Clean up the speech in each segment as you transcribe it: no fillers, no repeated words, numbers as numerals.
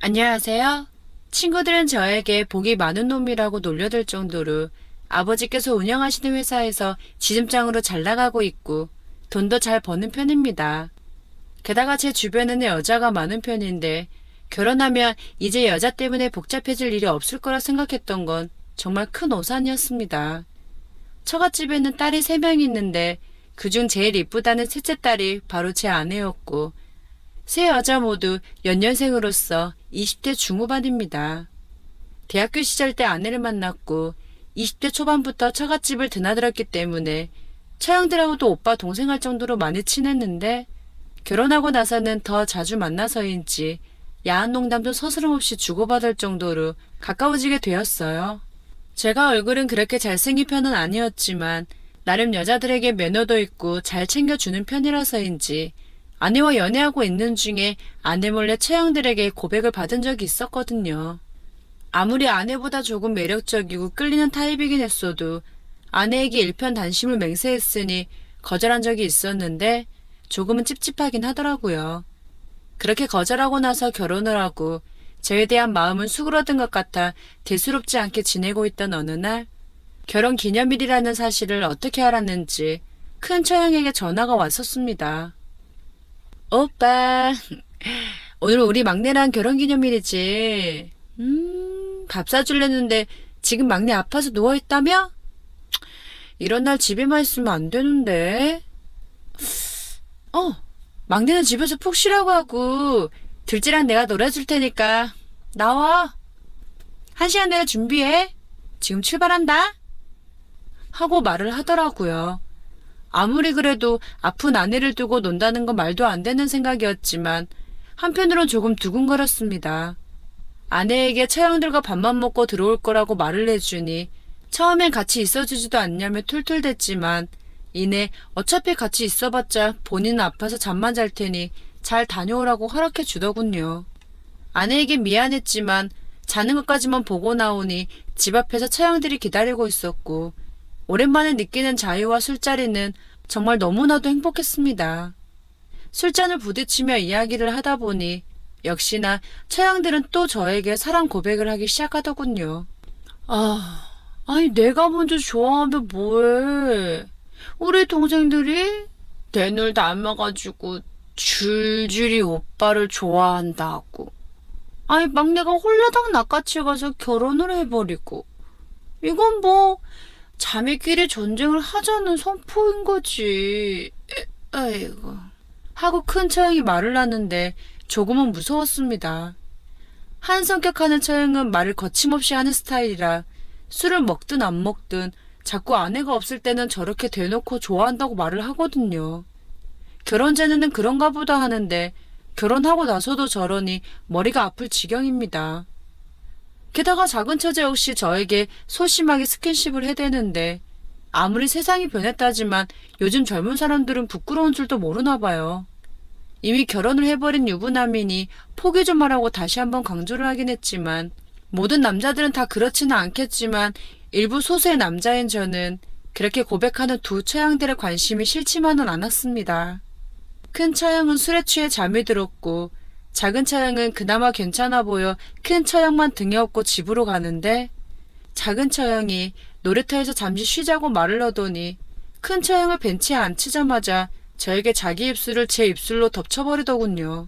안녕하세요. 친구들은 저에게 복이 많은 놈이라고 놀려댈 정도로 아버지께서 운영하시는 회사에서 지점장으로 잘 나가고 있고 돈도 잘 버는 편입니다. 게다가 제 주변에는 여자가 많은 편인데 결혼하면 이제 여자 때문에 복잡해질 일이 없을 거라 생각했던 건 정말 큰 오산이었습니다. 처갓집에는 딸이 3명 있는데 그중 제일 이쁘다는 셋째 딸이 바로 제 아내였고 세 여자 모두 연년생으로서 20대 중후반입니다. 대학교 시절 때 아내를 만났고 20대 초반부터 처갓집을 드나들었기 때문에 처형들하고도 오빠 동생 할 정도로 많이 친했는데 결혼하고 나서는 더 자주 만나서인지 야한 농담도 서스럼없이 주고받을 정도로 가까워지게 되었어요. 제가 얼굴은 그렇게 잘생긴 편은 아니었지만 나름 여자들에게 매너도 있고 잘 챙겨주는 편이라서인지 아내와 연애하고 있는 중에 아내 몰래 처형들에게 고백을 받은 적이 있었거든요. 아무리 아내보다 조금 매력적이고 끌리는 타입이긴 했어도 아내에게 일편단심을 맹세했으니 거절한 적이 있었는데 조금은 찝찝하긴 하더라고요. 그렇게 거절하고 나서 결혼을 하고 저에 대한 마음은 수그러든 것 같아 대수롭지 않게 지내고 있던 어느 날 결혼 기념일이라는 사실을 어떻게 알았는지 큰 처형에게 전화가 왔었습니다. 오빠, 오늘 우리 막내랑 결혼기념일이지. 밥 사주려는데 지금 막내 아파서 누워있다며? 이런 날 집에만 있으면 안 되는데. 막내는 집에서 푹 쉬라고 하고 둘째랑 내가 놀아줄 테니까 나와. 1시간 내로 준비해. 지금 출발한다. 하고 말을 하더라고요. 아무리 그래도 아픈 아내를 두고 논다는 건 말도 안 되는 생각이었지만 한편으론 조금 두근거렸습니다. 아내에게 처형들과 밥만 먹고 들어올 거라고 말을 해주니 처음엔 같이 있어주지도 않냐며 툴툴댔지만 이내 어차피 같이 있어봤자 본인은 아파서 잠만 잘 테니 잘 다녀오라고 허락해 주더군요. 아내에게 미안했지만 자는 것까지만 보고 나오니 집 앞에서 처형들이 기다리고 있었고 오랜만에 느끼는 자유와 술자리는 정말 너무나도 행복했습니다. 술잔을 부딪히며 이야기를 하다 보니 역시나 처형들은 또 저에게 사랑 고백을 하기 시작하더군요. 아니 내가 먼저 좋아하면 뭐해. 우리 동생들이 내 눈 닮아가지고 줄줄이 오빠를 좋아한다고. 아니 막내가 홀라당 낚아치 가서 결혼을 해버리고. 이건 뭐 자매끼리 전쟁을 하자는 선포인 거지. 아이고. 하고 큰 처형이 말을 하는데 조금은 무서웠습니다. 한 성격하는 처형은 말을 거침없이 하는 스타일이라 술을 먹든 안 먹든 자꾸 아내가 없을 때는 저렇게 대놓고 좋아한다고 말을 하거든요. 결혼 전에는 그런가 보다 하는데 결혼하고 나서도 저러니 머리가 아플 지경입니다. 게다가 작은 처제 역시 저에게 소심하게 스킨십을 해대는데 아무리 세상이 변했다지만 요즘 젊은 사람들은 부끄러운 줄도 모르나 봐요. 이미 결혼을 해버린 유부남이니 포기 좀 하라고 다시 한번 강조를 하긴 했지만 모든 남자들은 다 그렇지는 않겠지만 일부 소수의 남자인 저는 그렇게 고백하는 두 처형들의 관심이 싫지만은 않았습니다. 큰 처형은 술에 취해 잠이 들었고 작은 처형은 그나마 괜찮아 보여 큰 처형만 등에 업고 집으로 가는데 작은 처형이 놀이터에서 잠시 쉬자고 말을 하더니 큰 처형을 벤치에 앉히자마자 저에게 자기 입술을 제 입술로 덮쳐버리더군요.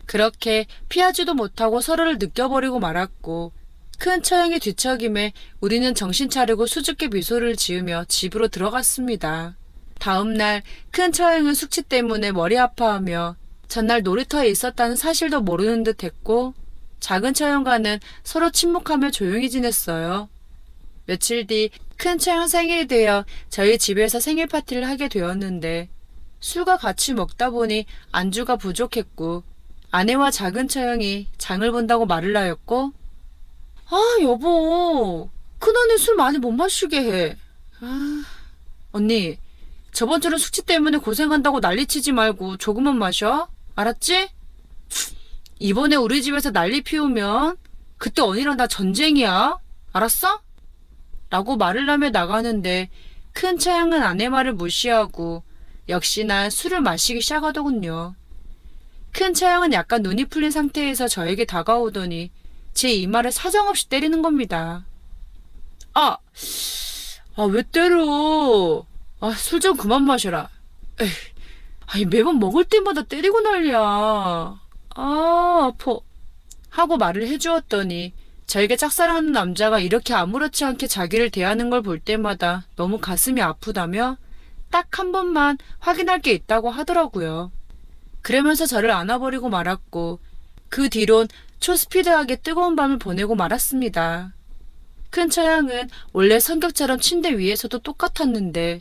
그렇게 피하지도 못하고 서로를 느껴버리고 말았고 큰 처형의 뒤척임에 우리는 정신 차리고 수줍게 미소를 지으며 집으로 들어갔습니다. 다음날 큰 처형은 숙취 때문에 머리 아파하며 전날 놀이터에 있었다는 사실도 모르는 듯 했고 작은 처형과는 서로 침묵하며 조용히 지냈어요. 며칠 뒤 큰 처형 생일이 되어 저희 집에서 생일 파티를 하게 되었는데 술과 같이 먹다 보니 안주가 부족했고 아내와 작은 처형이 장을 본다고 말을 하였고 여보 큰언니 술 많이 못 마시게 해. 언니 저번 주는 숙취 때문에 고생한다고 난리치지 말고 조금만 마셔. 알았지? 이번에 우리 집에서 난리 피우면 그때 언니랑 나 전쟁이야. 알았어? 라고 말을 하며 나가는데 큰 처형은 아내 말을 무시하고 역시나 술을 마시기 시작하더군요. 큰 처형은 약간 눈이 풀린 상태에서 저에게 다가오더니 제 이마를 사정없이 때리는 겁니다. 왜 때려? 술 좀 그만 마셔라. 에이, 아니, 매번 먹을 때마다 때리고 난리야. 아파. 하고 말을 해주었더니 저에게 짝사랑하는 남자가 이렇게 아무렇지 않게 자기를 대하는 걸 볼 때마다 너무 가슴이 아프다며 딱 한 번만 확인할 게 있다고 하더라고요. 그러면서 저를 안아버리고 말았고 그 뒤론 초스피드하게 뜨거운 밤을 보내고 말았습니다. 큰 처형은 원래 성격처럼 침대 위에서도 똑같았는데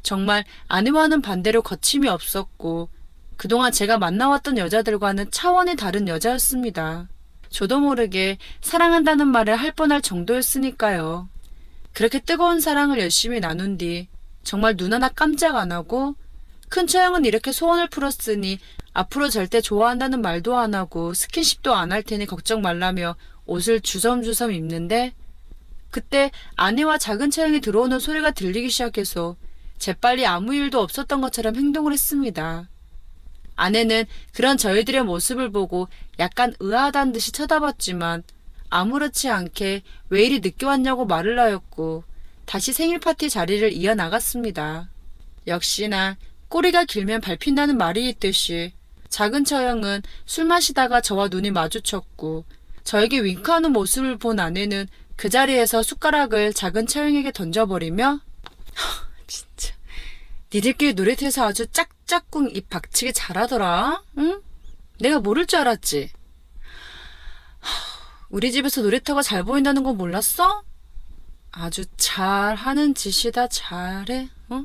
정말 아내와는 반대로 거침이 없었고 그동안 제가 만나왔던 여자들과는 차원이 다른 여자였습니다. 저도 모르게 사랑한다는 말을 할 뻔할 정도였으니까요. 그렇게 뜨거운 사랑을 열심히 나눈 뒤 정말 눈 하나 깜짝 안 하고 큰 처형은 이렇게 소원을 풀었으니 앞으로 절대 좋아한다는 말도 안 하고 스킨십도 안 할 테니 걱정 말라며 옷을 주섬주섬 입는데 그때 아내와 작은 처형이 들어오는 소리가 들리기 시작해서 재빨리 아무 일도 없었던 것처럼 행동을 했습니다. 아내는 그런 저희들의 모습을 보고 약간 의아하다는 듯이 쳐다봤지만 아무렇지 않게 왜 이리 늦게 왔냐고 말을 하였고 다시 생일 파티 자리를 이어나갔습니다. 역시나 꼬리가 길면 밟힌다는 말이 있듯이 작은 처형은 술 마시다가 저와 눈이 마주쳤고 저에게 윙크하는 모습을 본 아내는 그 자리에서 숟가락을 작은 처형에게 던져버리며 진짜 니들끼리 놀이터에서 아주 짝짝꿍 입 박치기 잘하더라. 응? 내가 모를 줄 알았지. 우리 집에서 놀이터가 잘 보인다는 건 몰랐어? 아주 잘하는 짓이다. 잘해. 어?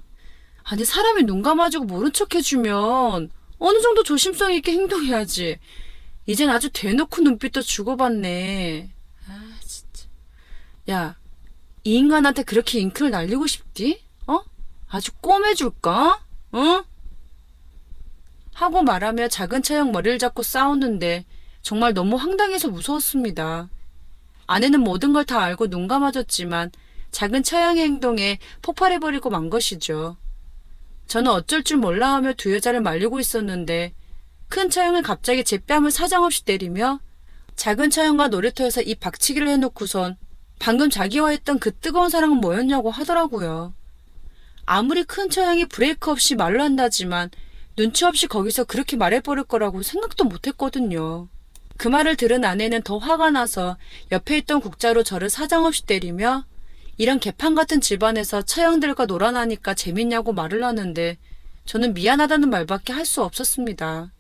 아니 사람이 눈 감아주고 모른 척 해주면 어느 정도 조심성 있게 행동해야지. 이젠 아주 대놓고 눈빛도 주고받네. 진짜. 야, 이 인간한테 그렇게 잉크를 날리고 싶디? 아주 꿰매줄까? 응? 하고 말하며 작은 처형 머리를 잡고 싸우는데 정말 너무 황당해서 무서웠습니다. 아내는 모든 걸 다 알고 눈 감아줬지만 작은 처형의 행동에 폭발해버리고 만 것이죠. 저는 어쩔 줄 몰라 하며 두 여자를 말리고 있었는데 큰 처형은 갑자기 제 뺨을 사정없이 때리며 작은 처형과 놀이터에서 입 박치기를 해놓고선 방금 자기와 했던 그 뜨거운 사랑은 뭐였냐고 하더라고요. 아무리 큰 처형이 브레이크 없이 말을 한다지만 눈치 없이 거기서 그렇게 말해버릴 거라고 생각도 못했거든요. 그 말을 들은 아내는 더 화가 나서 옆에 있던 국자로 저를 사정없이 때리며 이런 개판 같은 집안에서 처형들과 놀아나니까 재밌냐고 말을 하는데 저는 미안하다는 말밖에 할 수 없었습니다.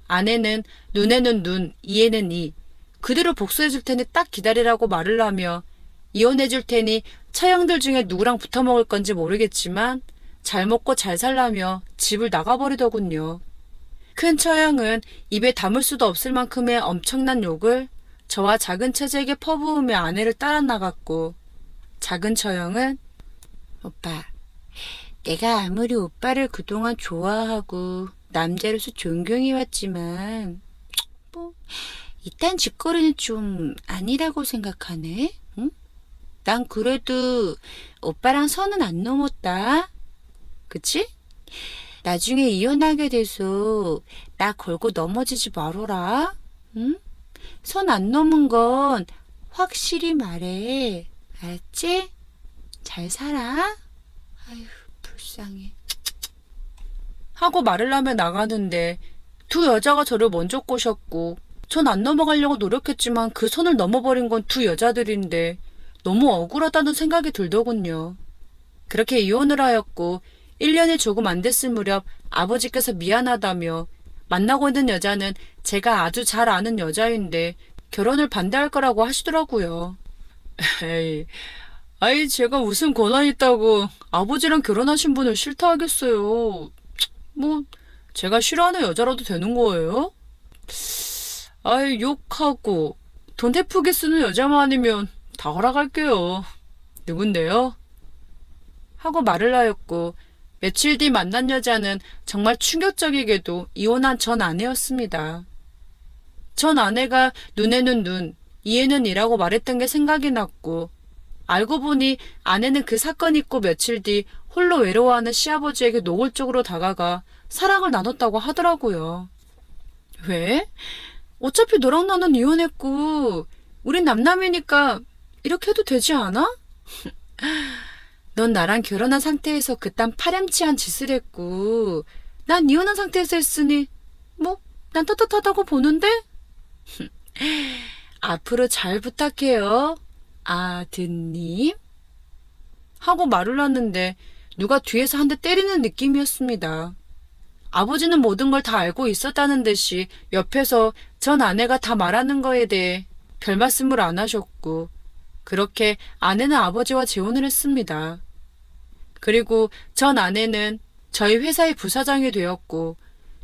아내는 눈에는 눈, 이에는 이, 그대로 복수해줄 테니 딱 기다리라고 말을 하며 이혼해줄 테니 처형들 중에 누구랑 붙어먹을 건지 모르겠지만 잘 먹고 잘 살라며 집을 나가버리더군요. 큰 처형은 입에 담을 수도 없을 만큼의 엄청난 욕을 저와 작은 처제에게 퍼부으며 아내를 따라 나갔고 작은 처형은 오빠, 내가 아무리 오빠를 그동안 좋아하고 남자로서 존경해왔지만 이딴 짓거리는 좀 아니라고 생각하네. 응? 난 그래도 오빠랑 선은 안 넘었다. 그치? 나중에 이혼하게 돼서 나 걸고 넘어지지 말어라. 응? 선 안 넘은 건 확실히 말해. 알았지? 잘 살아. 아휴, 불쌍해. 하고 말을 하며 나가는데 두 여자가 저를 먼저 꼬셨고 전 안 넘어가려고 노력했지만 그 선을 넘어버린 건 두 여자들인데 너무 억울하다는 생각이 들더군요. 그렇게 이혼을 하였고 1년이 조금 안 됐을 무렵 아버지께서 미안하다며 만나고 있는 여자는 제가 아주 잘 아는 여자인데 결혼을 반대할 거라고 하시더라고요. 에이, 아이 제가 무슨 권한 있다고 아버지랑 결혼하신 분을 싫다 하겠어요. 뭐 제가 싫어하는 여자라도 되는 거예요? 아이 욕하고 돈 대프게 쓰는 여자만 아니면 다 허락할게요. 누군데요? 하고 말을 하였고 며칠 뒤 만난 여자는 정말 충격적이게도 이혼한 전 아내였습니다. 전 아내가 눈에는 눈, 이에는 이라고 말했던 게 생각이 났고 알고 보니 아내는 그 사건 있고 며칠 뒤 홀로 외로워하는 시아버지에게 노골적으로 다가가 사랑을 나눴다고 하더라고요. 왜? 어차피 너랑 나는 이혼했고, 우린 남남이니까 이렇게 해도 되지 않아? 넌 나랑 결혼한 상태에서 그딴 파렴치한 짓을 했고, 난 이혼한 상태에서 했으니, 뭐, 난 떳떳하다고 보는데? 앞으로 잘 부탁해요, 아드님. 하고 말을 놨는데, 누가 뒤에서 한 대 때리는 느낌이었습니다. 아버지는 모든 걸 다 알고 있었다는 듯이 옆에서 전 아내가 다 말하는 거에 대해 별 말씀을 안 하셨고, 그렇게 아내는 아버지와 재혼을 했습니다. 그리고 전 아내는 저희 회사의 부사장이 되었고,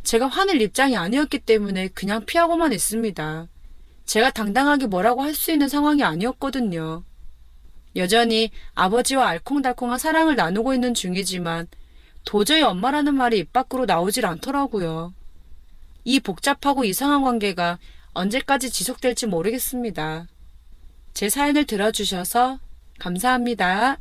제가 화낼 입장이 아니었기 때문에 그냥 피하고만 있습니다. 제가 당당하게 뭐라고 할 수 있는 상황이 아니었거든요. 여전히 아버지와 알콩달콩한 사랑을 나누고 있는 중이지만 도저히 엄마라는 말이 입 밖으로 나오질 않더라고요. 이 복잡하고 이상한 관계가 언제까지 지속될지 모르겠습니다. 제 사연을 들어주셔서 감사합니다.